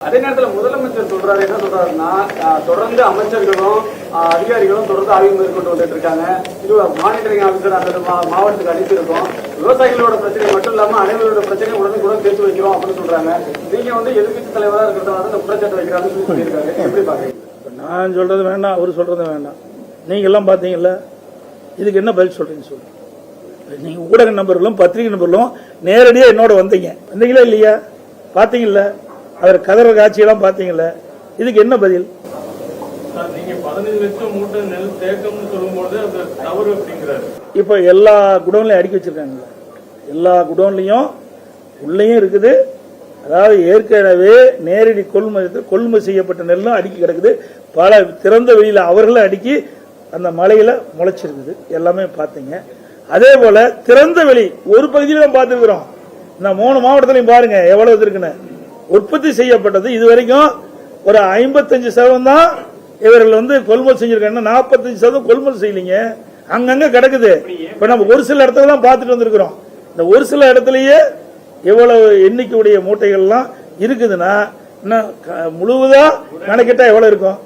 அதே நேரத்தில் முதலமைச்சர் சொல்றாரு, என்ன சொல்றாருன்னா, தொடர்ந்து அமைச்சர்களும் அதிகாரிகளும் தொடர்ந்து ஆய்வு மேற்கொண்டு வந்துட்டு இருக்காங்க. இது மானிட்டரிங் ஆஃபீஸர் அந்த மாவட்டத்துக்கு அனுப்பியிருக்கோம். விவசாயிகளோட பிரச்சனை மட்டும் இல்லாம அனைவரோட பிரச்சனை உடனுக்குடன் சேர்த்து வைக்கிறோம் அப்படின்னு சொல்றாங்க. நீங்க எதிர்கட்சி தலைவராக இருக்கிறதால இந்த குற்றச்சாட்டு வைக்கிறாருன்னு சொல்லியிருக்காரு. எப்படி பாக்குறீங்க? நான் சொல்றது வேண்டாம், அவர் சொல்றது வேண்டாம். நீங்க எல்லாம் பாத்தீங்கல்ல, இதுக்கு என்ன பதில் சொல்றீங்க சொல்லுங்க. நீங்க ஊடக நண்பர்களும் பத்திரிகை நண்பர்களும் நேரடியா என்னோட வந்தீங்களா இல்லையா? பாத்தீங்கல்ல, அவர் கதற காட்சியெல்லாம் பாத்தீங்கல்ல, இதுக்கு என்ன பதில்? நீங்க 15 லட்சம் மூட்டை நெல் தேக்கம்னு சொல்லும்போது அது தவறு அப்படிங்கிறாரு. இப்ப எல்லா குடோன்லயும் அடுக்கி வச்சிருக்காங்க. எல்லா குடோன்லயும் உள்ளேயும் இருக்குது. அதாவது ஏற்கனவே நேரடி கொள்முதல் செய்யப்பட்ட நெல்லும் அடுக்கி கிடக்குது. பல திறந்த வெளியில அவர்களும் அடுக்கி அந்த மலையில முளைச்சிருக்குது. எல்லாமே பாத்தீங்க. அதே போல திறந்த வெளி ஒரு பகுதியில தான் பார்த்துருக்கிறோம். இந்த 3 மாவட்டத்திலையும் பாருங்க எவ்வளவு இருக்குன்னு. உற்பத்தி செய்யப்பட்டது இதுவரைக்கும் ஒரு 55% தான் இவர்கள் கொள்முதல் செஞ்சிருக்காங்க. 45% கொள்முதல் செய்யலீங்க, அங்கங்க கிடக்குது. இப்ப நம்ம ஒரு சில இடத்துல தான் பார்த்துட்டு வந்திருக்கிறோம். இந்த ஒரு சில இடத்துலயே எவ்வளவு எண்ணிக்கையுடைய மூட்டைகள்லாம் இருக்குதுன்னா முழுவதா கணக்கிட்டா எவ்வளவு இருக்கும்?